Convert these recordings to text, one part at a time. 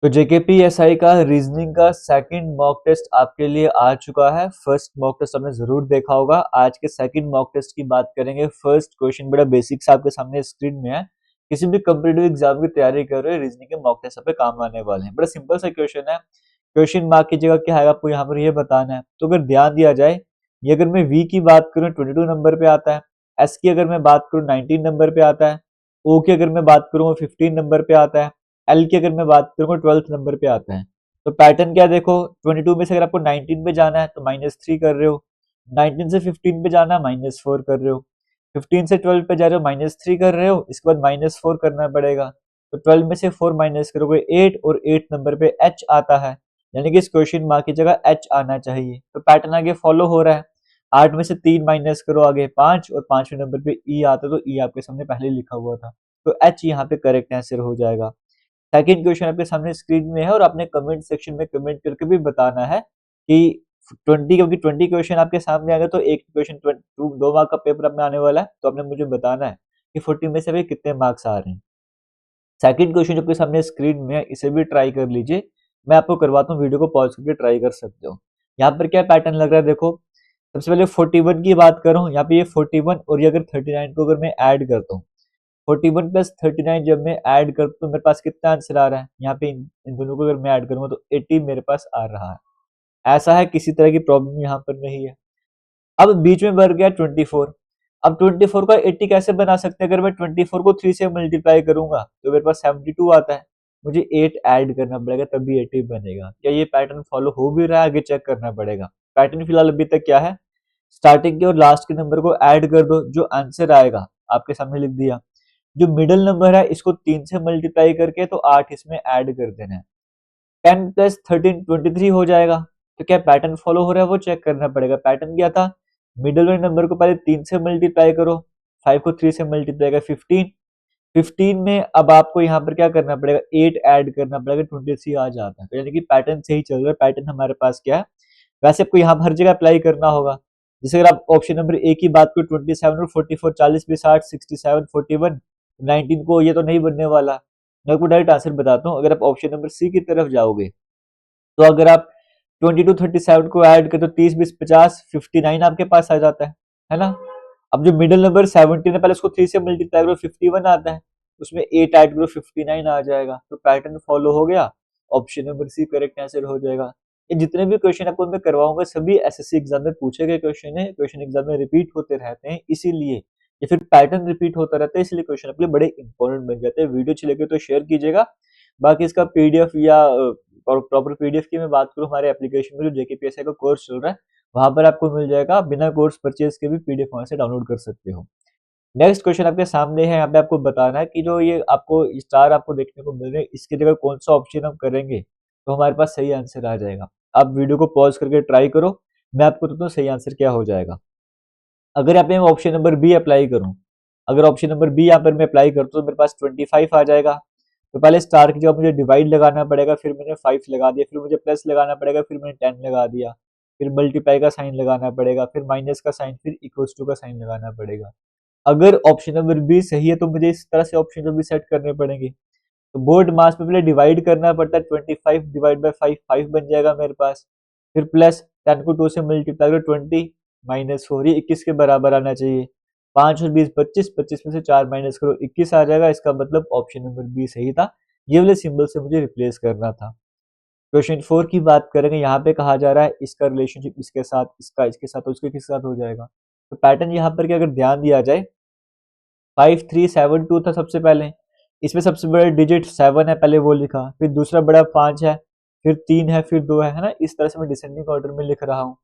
तो जेकेपीएसआई का रीजनिंग का सेकंड मॉक टेस्ट आपके लिए आ चुका है। फर्स्ट मॉक टेस्ट आपने जरूर देखा होगा। आज के सेकंड मॉक टेस्ट की बात करेंगे। फर्स्ट क्वेश्चन बड़ा बेसिक सा आपके सामने स्क्रीन में है। किसी भी कॉम्पिटिटिव एग्जाम की तैयारी कर रहे हो, रीजनिंग के मॉक टेस्ट पे काम आने वाले हैं। बड़ा सिंपल सा क्वेश्चन है। क्वेश्चन मार्क की जगह क्या है आपको यहाँ पर ये बताना है। तो अगर ध्यान दिया जाए, ये अगर मैं वी की बात करूँ 22 नंबर पे आता है, एस की अगर मैं बात करूँ 19 नंबर पे आता है, ओ की अगर मैं बात करूँ 15 नंबर पे आता है, एल की अगर मैं बात करूँ 12th नंबर पे आता है। तो पैटर्न क्या देखो, 22 में से अगर आपको 19 पे जाना है तो -3 कर रहे हो, 19 से 15 पे जाना है -4 कर रहे हो, 15 से 12 पे जा रहे हो -3 कर रहे हो, इसके बाद -4 करना पड़ेगा। तो 12 में से 4 माइनस करोगे 8, और 8 नंबर पे एच आता है, यानी कि इस क्वेश्चन मार्क की जगह एच आना चाहिए। तो पैटर्न आगे फॉलो हो रहा है। 8 में से 3 माइनस करो, आगे 5, और 5वें नंबर पे ई आता है, तो ई आपके सामने पहले लिखा हुआ था, तो एच यहाँ पे करेक्ट आंसर हो जाएगा। सेकंड क्वेश्चन आपके सामने स्क्रीन में है, और आपने कमेंट सेक्शन में कमेंट करके भी बताना है कि 20, क्योंकि 20 क्वेश्चन आपके सामने आ गए तो एक क्वेश्चन 2 मार्क का पेपर आपने आने वाला है, तो आपने मुझे बताना है कि 40 में से अभी कितने मार्क्स आ रहे हैं। सेकंड क्वेश्चन जो आपके सामने स्क्रीन में है, इसे भी ट्राई कर लीजिए। मैं आपको करवाता हूँ, वीडियो को पॉज करके ट्राई कर सकते हो। यहाँ पर क्या पैटर्न लग रहा है देखो। सबसे पहले 41 की बात करूँ, यहाँ पे ये 41 और ये अगर 39 को अगर मैं ऐड करता हूँ, 41 प्लस 39 जब मैं ऐड करता हूँ तो मेरे पास कितना आंसर आ रहा है। यहाँ पे इन दोनों को अगर मैं ऐड करूंगा तो 80 मेरे पास आ रहा है। ऐसा है, किसी तरह की प्रॉब्लम यहाँ पर नहीं है। अब बीच में बढ़ गया 24। अब 24 का 80 कैसे बना सकते हैं। अगर मैं 24 को 3 से मल्टीप्लाई करूंगा तो मेरे पास 72 आता है, मुझे 8 ऐड करना पड़ेगा तभी 80 बनेगा। क्या ये पैटर्न फॉलो हो भी रहा है, आगे चेक करना पड़ेगा। पैटर्न फिलहाल अभी तक क्या है, स्टार्टिंग के और लास्ट के नंबर को ऐड कर दो, जो आंसर आएगा आपके सामने लिख दिया। जो मिडिल नंबर है इसको 3 से मल्टीप्लाई करके तो 8 इसमें ऐड कर देना है। 10 प्लस 13 23 हो जाएगा। तो क्या पैटर्न फॉलो हो रहा है वो चेक करना पड़ेगा। पैटर्न क्या था, मिडिल वाले नंबर को पहले 3 से मल्टीप्लाई करो, 5 को 3 से मल्टीप्लाई कर 15, 15 में अब आपको यहाँ पर क्या करना पड़ेगा, 8 ऐड करना पड़ेगा, 23 आ जाता है। तो यानी कि पैटर्न सही चल रहा है। पैटर्न हमारे पास क्या है, वैसे आपको यहाँ हर जगह अप्लाई करना होगा। जैसे अगर आप ऑप्शन नंबर ए की बात करो 27 और 44, 40 भी 60, 67, 41, 19 को ये तो नहीं बनने वाला। मैं आपको डायरेक्ट आंसर बताता हूँ। अगर आप ऑप्शन नंबर सी की तरफ जाओगे तो अगर आप 22 37 को ऐड कर तो 30 20 50 59 आपके पास आ जाता है ना। अब जो मिडिल नंबर 17 है, पहले उसको 3 से मल्टीप्लाई करो 51 आता है, उसमें 8 ऐड करो 59 आ जाएगा। तो पैटर्न फॉलो हो गया, option number C correct answer हो जाएगा। ये जितने भी क्वेश्चन आपको मैं करवाऊंगा सभी एसएससी एग्जाम में पूछे गए क्वेश्चन है। क्वेश्चन एग्जाम में रिपीट होते रहते हैं, इसीलिए या फिर पैटर्न रिपीट होता रहता है, इसलिए क्वेश्चन आपके लिए बड़े इंपॉर्टेंट बन जाते हैं। वीडियो अच्छी लगे तो शेयर कीजिएगा। बाकी इसका पीडीएफ या प्रॉपर पीडीएफ की मैं बात करूँ, हमारे एप्लीकेशन में जो जेकेपीएसआई का कोर्स चल रहा है वहां पर आपको मिल जाएगा। बिना कोर्स परचेज के भी पीडीएफ वहां से डाउनलोड कर सकते हो। नेक्स्ट क्वेश्चन आपके सामने है। यहाँ पे आपको बताना है कि जो ये आपको स्टार आपको देखने को मिल रहे हैं, इसकी जगह कौन सा ऑप्शन हम करेंगे तो हमारे पास सही आंसर आ जाएगा। आप वीडियो को पॉज करके ट्राई करो, मैं आपको बताता हूँ सही आंसर क्या हो जाएगा। अगर यहाँ पे मैं ऑप्शन नंबर बी अप्लाई करूँ, अगर ऑप्शन नंबर बी यहाँ पर मैं अप्लाई करता हूँ तो मेरे पास 25 आ जाएगा। तो पहले स्टार की जगह मुझे डिवाइड लगाना पड़ेगा, फिर मैंने 5 लगा दिया, फिर मुझे प्लस लगाना पड़ेगा, फिर मैंने 10 लगा दिया, फिर मल्टीप्लाई का साइन लगाना पड़ेगा, फिर माइनस का साइन, फिर इक्वल्स टू का साइन लगाना पड़ेगा। अगर ऑप्शन नंबर बी सही है तो मुझे इस तरह से ऑप्शन भी सेट करने पड़ेंगे। तो बोर्ड मास पे पहले डिवाइड करना पड़ता है, 25 डिवाइड बाई 5 5 बन जाएगा मेरे पास। फिर प्लस 10 को 2 से मल्टीप्लाई करो 20 माइनस 4, ये 21 के बराबर आना चाहिए। 5 और 20 25, 25 में से 4 माइनस करो 21 आ जाएगा। इसका मतलब ऑप्शन नंबर बी सही था। ये वाले सिंबल से मुझे रिप्लेस करना था। क्वेश्चन 4 की बात करेंगे। यहाँ पे कहा जा रहा है इसका रिलेशनशिप इसके साथ, इसका इसके साथ, और इसके किसके साथ हो जाएगा। तो पैटर्न यहाँ पर क्या, अगर ध्यान दिया जाए 5372 था सबसे पहले, इसमें सबसे बड़ा डिजिट 7 है, पहले वो लिखा, फिर दूसरा बड़ा 5 है, फिर 3 है, फिर 2 है ना। इस तरह से मैं डिसेंडिंग ऑर्डर में लिख रहा हूँ।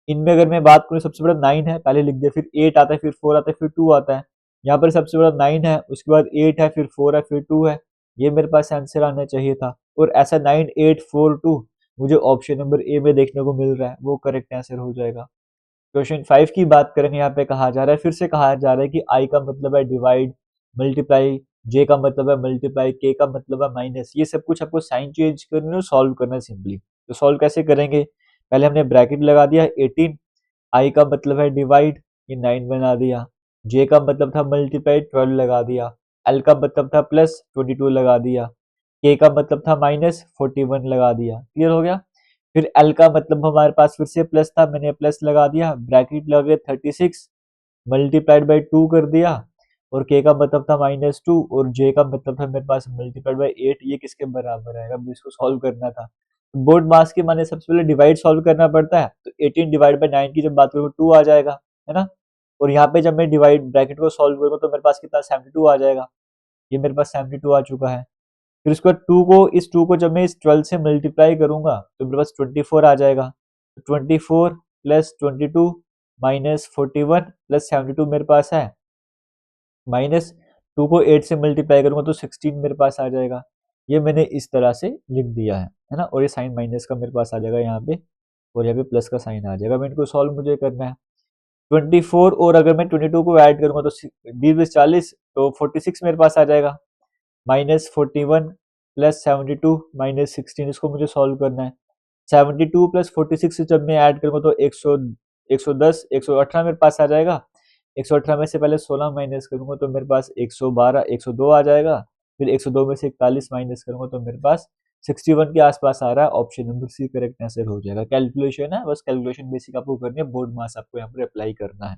इनमें अगर मैं बात करूँ, सबसे बड़ा 9 है, पहले लिख दिया, फिर 8 आता है, फिर 4 आता है, फिर 2 आता है। यहाँ पर सबसे बड़ा 9 है, उसके बाद 8 है, फिर 4 है, फिर 2 है। ये मेरे पास आंसर आना चाहिए था, और ऐसा 9 8 4 2 मुझे ऑप्शन नंबर ए में देखने को मिल रहा है, वो करेक्ट आंसर हो जाएगा। क्वेश्चन 5 की बात करेंगे। यहाँ पे कहा जा रहा है, फिर से कहा जा रहा है कि आई का मतलब है डिवाइड, मल्टीप्लाई, जे का मतलब है मल्टीप्लाई, के का मतलब है माइनस। ये सब कुछ आपको साइन चेंज करना है, सॉल्व करना है सिंपली। तो सॉल्व कैसे करेंगे, पहले हमने ब्रैकेट लगा दिया 18, आई का मतलब है डिवाइड, ये 9 बना दिया, जे का मतलब था मल्टीप्लाई 12 लगा दिया, एल का मतलब था प्लस 22 लगा दिया, के का मतलब था -41 लगा दिया, क्लियर हो गया। फिर एल का मतलब हमारे पास फिर से प्लस था, मैंने प्लस लगा दिया, ब्रैकेट लगे 36 मल्टीप्लाइड बाई 2 कर दिया, और के का मतलब था -2 और जे का मतलब था मेरे पास मल्टीप्लाइड बाई 8। ये किसके बराबर आएगा, अब इसको सॉल्व करना था। बोर्ड मास के माने सबसे पहले डिवाइड सॉल्व करना पड़ता है, तो 18 डिवाइड बाई 9 की जब बात करूँ 2 आ जाएगा, है ना। और यहाँ पे जब मैं डिवाइड ब्रैकेट को सॉल्व करूंगा तो मेरे पास कितना 72 आ जाएगा, ये मेरे पास 72 आ चुका है। फिर उसके बाद 2 को इस 2 को जब मैं इस 12 से मल्टीप्लाई करूंगा तो मेरे पास 24 आ जाएगा। 24 प्लस 22 माइनस 41 प्लस 72 मेरे पास है, माइनस 2 को 8 से मल्टीप्लाई करूंगा तो 16 मेरे पास आ जाएगा। ये मैंने इस तरह से लिख दिया है ना। और ये साइन माइनस का मेरे पास आ जाएगा यहाँ पे, और यहाँ पे प्लस का साइन आ जाएगा। मैं इनको सॉल्व मुझे करना है। 24 और अगर मैं 22 को ऐड करूंगा तो 20 तो 46 मेरे पास आ जाएगा, -41 प्लस 72 -16, इसको मुझे सॉल्व करना है। 72 प्लस 46 से जब मैं ऐड करूंगा तो 110 118 मेरे पास आ जाएगा। 118 में से पहले 16 माइनस करूंगा तो मेरे पास 112 102 आ जाएगा। फिर 102 में से 41 माइनस करूंगा तो मेरे पास 61 के आसपास आ रहा है। Option number C correct answer हो जाएगा। कैलकुलेशन है, बस कैलकुलेशन बेसिक आपको करनी है, बोर्ड मास आपको यहाँ पर अप्लाई करना है।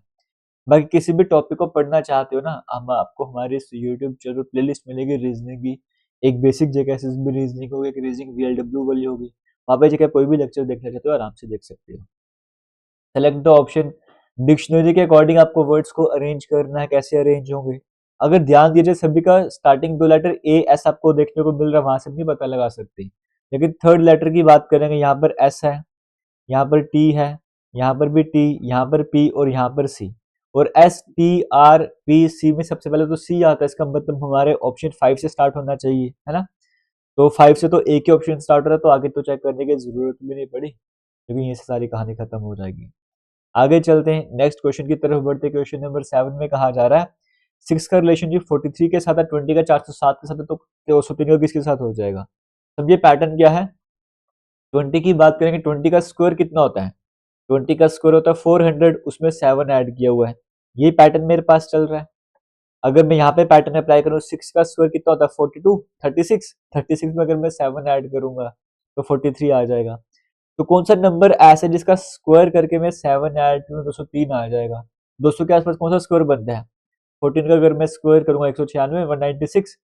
बाकी किसी भी टॉपिक को पढ़ना चाहते हो ना, हम आपको हमारे इस यूट्यूब चैनल प्लेलिस्ट मिलेगी रीजनिंग की। एक बेसिक जेके भी रीजनिंग होगी, एक रीजनिंग वीएलडब्ल्यू वाली होगी। वहाँ पे जगह कोई भी लेक्चर देखना चाहते हो आराम से देख सकते हो। Select the option. डिक्शनरी के अकॉर्डिंग आपको वर्ड्स को अरेंज करना है, कैसे अरेंज होंगे। अगर ध्यान दीजिए सभी का स्टार्टिंग दो लेटर ए एस आपको देखने को मिल रहा है, वहां से नहीं पता लगा सकते। लेकिन थर्ड लेटर की बात करेंगे, यहाँ पर एस है, यहाँ पर टी है, यहाँ पर भी टी, यहाँ पर पी और यहाँ पर सी। और S T R P C में सबसे पहले तो सी आता है, इसका मतलब हमारे ऑप्शन 5 से स्टार्ट होना चाहिए, है ना। तो 5 से तो एक ही ऑप्शन स्टार्ट हो रहा है, तो आगे तो चेक करने की जरूरत भी नहीं पड़ी, क्योंकि ये से सारी कहानी खत्म हो जाएगी। आगे चलते हैं, नेक्स्ट क्वेश्चन की तरफ बढ़ते। क्वेश्चन नंबर 7 में कहा जा रहा है 6 का रिलेशनशिप 43 के साथ है, 20 का 407 के साथ है, तो 203 का किसके साथ हो जाएगा। अब ये पैटर्न क्या है, 20 की बात करेंगे, 20 का स्क्वायर कितना होता है, 20 का स्क्वायर होता है 400, उसमें 7 ऐड किया हुआ है। ये पैटर्न मेरे पास चल रहा है। अगर मैं यहाँ पे पैटर्न अप्लाई करूँ, 6 का स्क्वायर कितना होता है 42, 36 में अगर मैं 7 ऐड करूंगा तो 43 आ जाएगा। तो कौन सा नंबर ऐसा है जिसका स्क्वायर करके मैं 7 ऐड करूँ 203 आ जाएगा। 200 के आसपास कौन सा स्क्वायर बनता है, 14 का अगर मैं स्क्वायर करूंगा 196 196,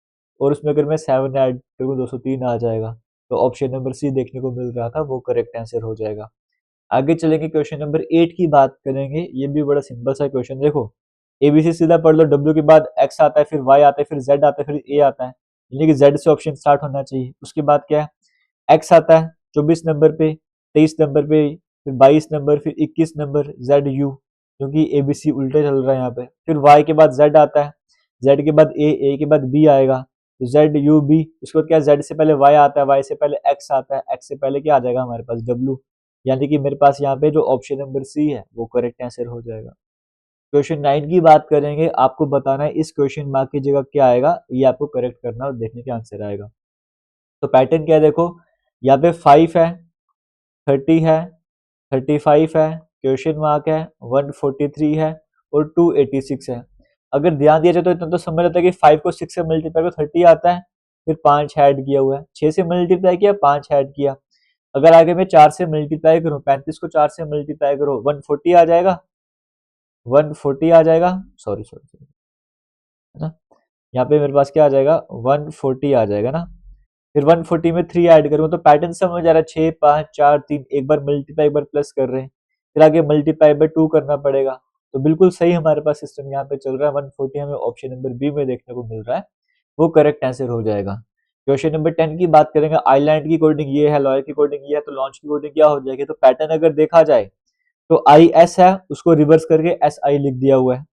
और उसमें अगर मैं 7 ऐड करूँ 203 आ जाएगा। तो ऑप्शन नंबर सी देखने को मिल रहा था, वो करेक्ट आंसर हो जाएगा। आगे चलेंगे, क्वेश्चन नंबर 8 की बात करेंगे। ये भी बड़ा सिंपल सा क्वेश्चन, देखो एबीसी सीधा पढ़ लो, डब्ल्यू के बाद एक्स आता है, फिर वाई आता है, फिर जेड आता है, फिर ए आता है, यानी कि जेड से ऑप्शन स्टार्ट होना चाहिए। उसके बाद क्या है, एक्स आता है 24 नंबर पे, 23 नंबर पे, फिर 22 नंबर, फिर 21 नंबर, जेड यू, क्योंकि एबीसी उल्टे चल रहा है यहाँ पे। फिर वाई के बाद जेड आता है, जेड के बाद ए के बाद बी आएगा, तो जेड यू बी। उसके बाद क्या, जेड से पहले वाई आता है, वाई से पहले एक्स आता है, एक्स से पहले क्या आ जाएगा हमारे पास डब्ल्यू, यानी कि मेरे पास यहाँ पे जो ऑप्शन नंबर सी है वो करेक्ट आंसर हो जाएगा। क्वेश्चन 9 की बात करेंगे, आपको बताना है इस क्वेश्चन मार्क की जगह क्या आएगा, ये आपको करेक्ट करना और देखने के आंसर आएगा। तो पैटर्न क्या है, देखो यहाँ पे 5 है, 30 है, 35 है, क्वेश्चन मार्क है, 143 है और 286 है। अगर ध्यान दिया जाए तो इतना तो समझ आता है कि 5 को 6 से मल्टीप्लाई करो 30 आता है, फिर 5 ऐड किया हुआ है, 6 से मल्टीप्लाई किया 5 ऐड किया। अगर आगे मैं 4 से मल्टीप्लाई करूं, 35 को 4 से मल्टीप्लाई करो 140 आ जाएगा, 140 आ जाएगा, सॉरी सॉरी सॉरी, है ना। यहाँ पे मेरे पास क्या आ जाएगा 140 आ जाएगा ना। फिर 140 में 3 ऐड करूँ तो पैटर्न समझ आ रहा है, 6 5 4 3, एक बार मल्टीप्लाई एक बार प्लस कर रहे हैं, फिर आगे मल्टीप्लाई बाय 2 करना पड़ेगा। तो बिल्कुल सही हमारे पास सिस्टम यहाँ पे चल रहा है। 140 हमें ऑप्शन नंबर बी में देखने को मिल रहा है, वो करेक्ट आंसर हो जाएगा। क्वेश्चन नंबर 10 की बात करेंगे, आइलैंड की कोडिंग ये है, लॉयर की कोडिंग ये है, तो लॉन्च की कोडिंग क्या हो जाएगी। तो पैटर्न अगर देखा जाए तो आई एस है, उसको रिवर्स करके एस आई लिख दिया हुआ है।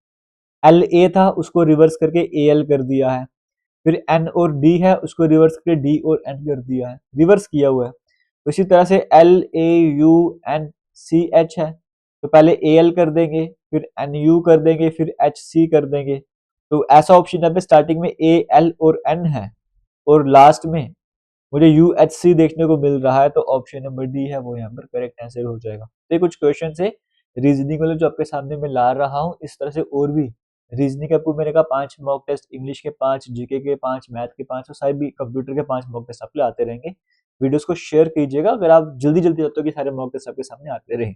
एल ए था, उसको रिवर्स करके ए एल कर दिया है। फिर एन और डी है, उसको रिवर्स करके डी और एन कर दिया है, रिवर्स किया हुआ है। तो इसी तरह से L A U N C H है, तो पहले ए एल कर देंगे, फिर एन यू कर देंगे, फिर एच सी कर देंगे। तो ऐसा ऑप्शन यहाँ पे स्टार्टिंग में ए एल और एन है, और लास्ट में मुझे यू एच सी देखने को मिल रहा है, तो ऑप्शन नंबर डी है वो यहाँ पर करेक्ट आंसर हो जाएगा। तो ये कुछ क्वेश्चन से रीजनिंग वाले जो आपके सामने मैं ला रहा हूँ, इस तरह से और भी रीजनिंग के आपको मैंने कहा 5 मॉक टेस्ट, इंग्लिश के 5, जीके के 5, मैथ के 5 और सारे भी कंप्यूटर के 5 मॉक टेस्ट आपके आते रहेंगे। वीडियोस को शेयर कीजिएगा अगर आप जल्दी जल्दी चाहते हो कि सारे मॉक टेस्ट आपके सामने आते रहे।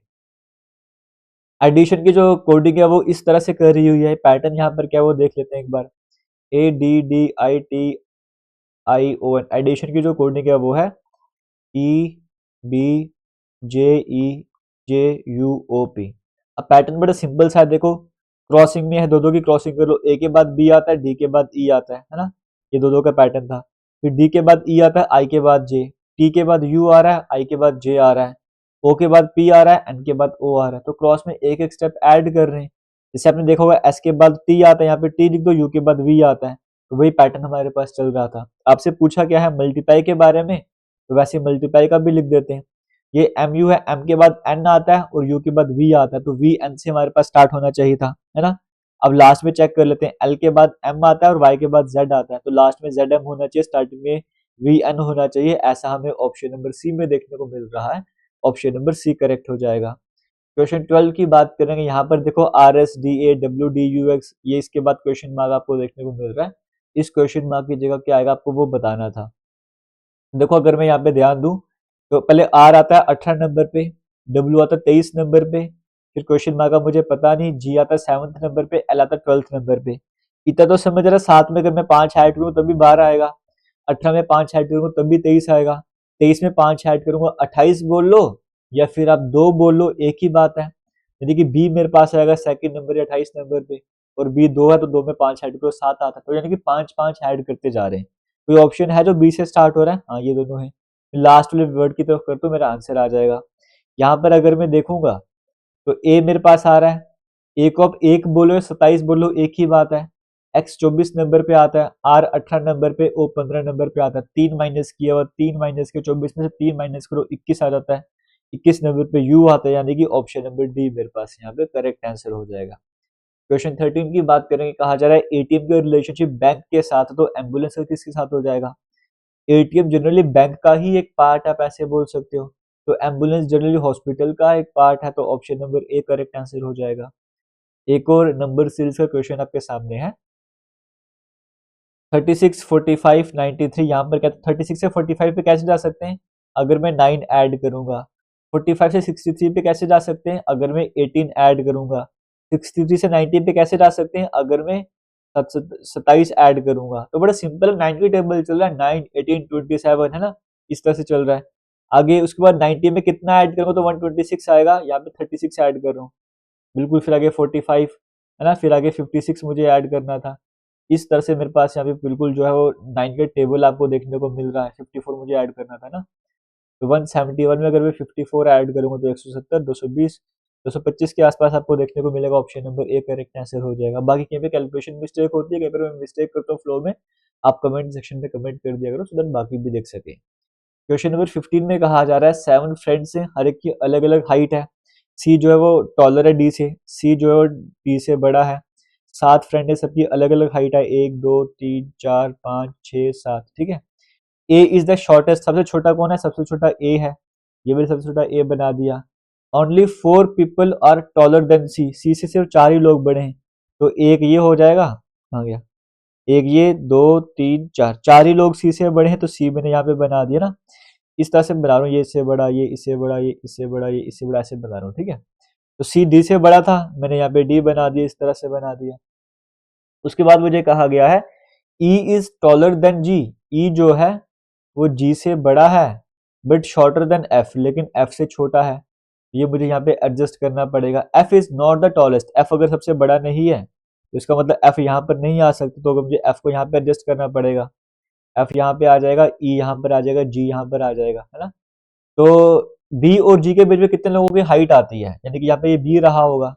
एडिशन की जो कोडिंग है वो इस तरह से कर रही हुई है, पैटर्न यहाँ पर क्या है वो देख लेते हैं एक बार। ADDITION, एडिशन की जो कोडिंग है वो है EBJEJUOP। अब पैटर्न बड़ा सिंपल सा है, देखो क्रॉसिंग में है, दो दो की क्रॉसिंग कर लो, ए के बाद बी आता है, डी के बाद ई आता है ना, ये दो दो का पैटर्न था। फिर डी के बाद ई आता है, आई के बाद जे, टी के बाद यू आ रहा है, आई के बाद जे आ रहा है, ओ के बाद पी आ रहा है, एन के बाद ओ आ रहा है। तो क्रॉस में एक एक स्टेप ऐड कर रहे हैं। जैसे आपने देखा होगा एस के बाद टी आता है, यहाँ पे टी लिख दो, यू के बाद वी आता है। तो वही पैटर्न हमारे पास चल रहा था। आपसे पूछा क्या है मल्टीप्लाई के बारे में, तो वैसे मल्टीप्लाई का भी लिख देते हैं। ये एम यू है, एम के बाद एन आता है और यू के बाद वी आता है, तो वी एन से हमारे पास स्टार्ट होना चाहिए था, है ना। अब लास्ट में चेक कर लेते हैं, एल के बाद एम आता है और वाई के बाद जेड आता है, तो लास्ट में जेड एम होना चाहिए, स्टार्टिंग में वी एन होना चाहिए। ऐसा हमें ऑप्शन नंबर सी में देखने को मिल रहा है। ऑप्शन नंबर सी करेक्ट हो जाएगा। क्वेश्चन 12 की बात करेंगे, यहाँ पर देखो R S D A W D you x, ये इसके बाद क्वेश्चन मार्क आपको देखने को मिल रहा है। इस क्वेश्चन मार्क की जगह क्या आएगा आपको वो बताना था। देखो अगर मैं यहाँ पे ध्यान दूं तो पहले आर आता है 18 नंबर पे, डब्ल्यू आता है 23 नंबर पे, फिर क्वेश्चन मार्क का मुझे पता नहीं, जी आता है 7th नंबर पे, एल आता है 12th नंबर पे। इतना तो समझ रहा, साथ में अगर मैं 5 ऐड करूँ तभी 12 आएगा, 18 में 5 ऐड करूंगा तब भी 23 आएगा, 23 में 5 ऐड करूंगा 28 बोल लो, या फिर आप 2 बोल लो, एक ही बात है। यानी कि बी मेरे पास आएगा सेकंड नंबर या 28 नंबर पे, और बी 2 है तो 2 में 5 ऐड करो 7 आता है, तो यानी कि 5 5 ऐड करते जा रहे हैं। कोई ऑप्शन है जो बी से स्टार्ट हो रहा है? हाँ ये दोनों है। लास्ट वाले वर्ड की तरफ कर तो मेरा आंसर आ जाएगा। यहाँ पर अगर मैं देखूंगा तो ए मेरे पास आ रहा है, ए को आप एक बोलो 27 बोलो एक ही बात है। एक्स 24 नंबर पे आता है, आर 18 नंबर पे, ओ 15 नंबर पे आता है। 3 माइनस किया हुआ, 3 माइनस के 24 में से 3 माइनस करो 21 आ जाता है। 21 नंबर पे यू आता है, यानी कि ऑप्शन नंबर डी मेरे पास यहाँ पे करेक्ट आंसर हो जाएगा। क्वेश्चन 13 की बात करेंगे, कहा जा रहा है एटीएम का रिलेशनशिप बैंक के साथ, तो एम्बुलेंस का किसके साथ हो जाएगा? एटीएम जनरली बैंक का ही एक पार्ट आप ऐसे बोल सकते हो, तो एम्बुलेंस जनरली हॉस्पिटल का एक पार्ट है, तो option number A correct answer हो जाएगा। एक और नंबर सीरीज का क्वेश्चन आपके सामने है 36, 45, 93। यहाँ पर क्या 36 से 45 पे कैसे जा सकते हैं? अगर मैं 9 ऐड करूंगा। 45 से 63 पे कैसे जा सकते हैं? अगर मैं 18 ऐड करूंगा। 63 से 90 पे कैसे जा सकते हैं? अगर मैं 27 ऐड करूंगा। तो बड़ा सिंपल 90 टेबल चल रहा है, 9, 18, 27 है ना, इस तरह से चल रहा है। आगे उसके बाद 90 में कितना ऐड करूंगा तो 126 आएगा, यहाँ पे 36 ऐड कर रहा हूँ बिल्कुल, फिर आगे 45 है ना, फिर आगे 56 मुझे ऐड करना था। इस तरह से मेरे पास यहाँ पे बिल्कुल जो है वो 9 का टेबल आपको देखने को मिल रहा है। 54 मुझे ऐड करना था ना, तो 171 में अगर मैं 54 ऐड करूंगा तो 170, 220, 225 के आसपास आपको देखने को मिलेगा। Option number A correct answer हो जाएगा। बाकी कहीं पे कैलकुलेशन मिस्टेक होती है, कहीं पर मैं मिस्टेक करता हूँ फ्लो में, आप कमेंट सेक्शन में कमेंट कर दिया करो, सो दैट बाकी भी देख सके। क्वेश्चन नंबर 15 में कहा जा रहा है 7 फ्रेंड्स हैं, हर एक की अलग अलग हाइट है। सी जो है वो टॉलर है डी से, सी जो है वो डी से बड़ा है। 7 फ्रेंड है, सबकी अलग अलग हाइट है, 1 2 3 4 5 6 7, ठीक है। ए इज द शॉर्टेस्ट, सबसे छोटा कौन है? सबसे छोटा ए है, ये भी सबसे छोटा ए बना दिया। Only 4 people are taller than C, C से सिर्फ 4 ही लोग बड़े हैं, तो एक ये हो जाएगा, आ गया एक, ये 2 3 4, 4 ही लोग सी से बड़े हैं, तो सी मैंने यहाँ पे बना दिया ना। इस तरह से बना रहा हूँ, ये इससे बड़ा, ये इससे बड़ा, ये इससे बड़ा, ये इससे बड़ा, ऐसे बना रहा हूँ, ठीक है। तो सी डी से बड़ा था, मैंने यहाँ पे डी बना दिया, इस तरह से बना दिया। उसके बाद मुझे कहा गया है ई इज टॉलर देन जी, ई जो है वो जी से बड़ा है बट शॉर्टर देन एफ, लेकिन एफ से छोटा है। ये मुझे यहाँ पे एडजस्ट करना पड़ेगा। F is not the tallest, F अगर सबसे बड़ा नहीं है तो इसका मतलब एफ यहाँ पर नहीं आ सकती, तो मुझे एफ को यहाँ पे एडजस्ट करना पड़ेगा। एफ यहाँ पे आ जाएगा, ई यहाँ पर आ जाएगा, जी यहाँ पर आ जाएगा, है ना। तो बी और जी के बीच में कितने लोगों की हाइट आती है, यानी कि यहाँ पे ये बी रहा होगा,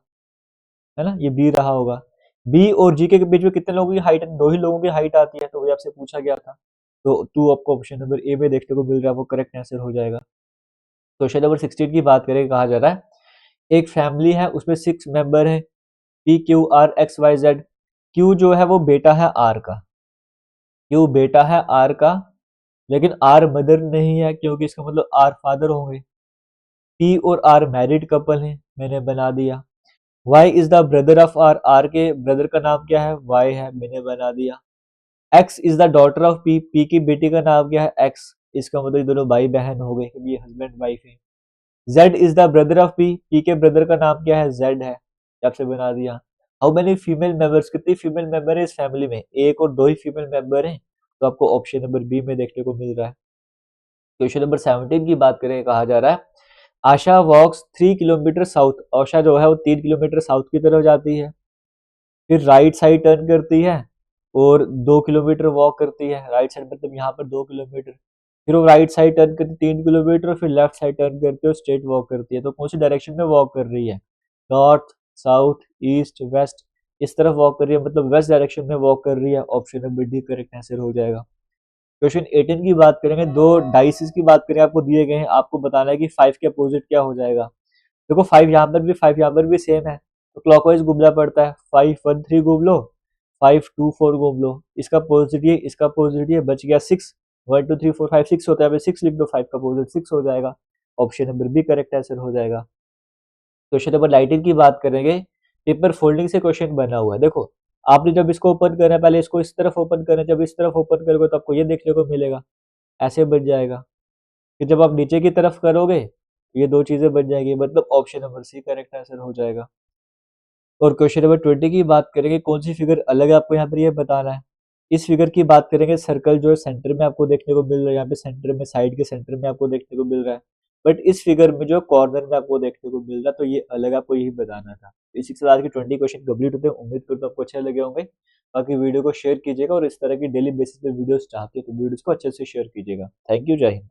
है ना, ये बी रहा होगा। बी और जी के बीच में कितने लोगों की हाइट? 2 ही लोगों की हाइट आती है, तो वही आपसे पूछा गया था। तो टू आपको ऑप्शन नंबर ए में देखने को मिल रहा है, वो करेक्ट आंसर हो जाएगा। क्वेश्चन नंबर 16 की बात करें, कहा जा रहा है एक फैमिली है, उसमें 6 मेंबर है, P Q R X Y Z. Q जो है वो बेटा है आर का, क्यू बेटा है आर का, लेकिन आर मदर नहीं है, क्योंकि इसका मतलब आर फादर होंगे। पी और आर मैरिड कपल हैं, मैंने बना दिया। Y is the brother of R, R के ब्रदर का नाम क्या है, वाई है, मैंने बना दिया। X is the daughter of P, P की बेटी का नाम क्या है, एक्स, इसका मतलब ये दोनों भाई बहन हो गए क्योंकि ये हस्बैंड वाइफ है। Z is the brother of P, P के ब्रदर का नाम क्या है, जेड है, आपसे बना दिया। हाउ मेनी फीमेल मेंबर्स, कितनी फीमेल मेंबर है इस फैमिली में, एक और दो ही फीमेल मेंबर हैं, तो आपको ऑप्शन नंबर बी में देखने को मिल रहा है। क्वेश्चन नंबर 17 की बात करें, कहा जा रहा है आशा वॉक्स 3 किलोमीटर साउथ, आशा जो है वो 3 किलोमीटर साउथ की तरफ जाती है, फिर राइट साइड टर्न करती है और 2 किलोमीटर वॉक करती है, राइट साइड मतलब यहाँ पर 2 किलोमीटर, फिर वो राइट साइड टर्न करती है 3 किलोमीटर, फिर लेफ्ट साइड टर्न करती है और स्ट्रेट वॉक करती है। तो कौन सी डायरेक्शन में वॉक कर रही है, नॉर्थ, साउथ, ईस्ट, वेस्ट, इस तरफ वॉक कर रही है, मतलब वेस्ट डायरेक्शन में वॉक कर रही है। Option number D correct answer हो जाएगा। क्वेश्चन 18 की बात करेंगे, दो डाइसिस की बात करें, आपको दिए गए हैं, आपको बताना है कि 5 के अपोजिट क्या हो जाएगा। देखो 5 यहाँ पर भी 5 यहाँ पर भी सेम है, तो क्लॉकवाइज घूमना पड़ता है, 5 1 3 घूम लो, 5 2 4 घूम लो, इसका अपोजिट ये, इसका अपोजिट ये, बच गया 6, 1 2 3 4 5 6 होता है, 6 लिख दो, 5 का अपोजिट 6 हो जाएगा। Option number B correct answer हो जाएगा। क्वेश्चन नंबर 19 की बात करेंगे, पेपर फोल्डिंग से क्वेश्चन बना हुआ है। देखो आपने जब इसको ओपन करना है, पहले इसको इस तरफ ओपन करना है, जब इस तरफ ओपन करोगे तो आपको ये देखने को मिलेगा, ऐसे बन जाएगा। फिर जब आप नीचे की तरफ करोगे ये दो चीजें बन जाएगी, मतलब option number C correct answer हो जाएगा। और क्वेश्चन नंबर 20 की बात करेंगे, कौन सी फिगर अलग है आपको यहाँ पर ये बताना है। इस फिगर की बात करेंगे, सर्कल जो है सेंटर में आपको देखने को मिल रहा है, यहाँ पे सेंटर में, साइड के सेंटर में आपको देखने को मिल रहा है, बट इस फिगर में जो कॉर्नर में आपको देखने को मिल रहा है, तो ये अलग आपको यही बताना था। इसी के साथ आज के 20 क्वेश्चन कंप्लीट होते हैं, उम्मीद करता हूँ आपको अच्छे लगे होंगे। बाकी वीडियो को शेयर कीजिएगा और इस तरह की डेली बेसिस पे वीडियोस चाहते हो तो वीडियोस को अच्छे से शेयर कीजिएगा। थैंक यू, जय हिंद।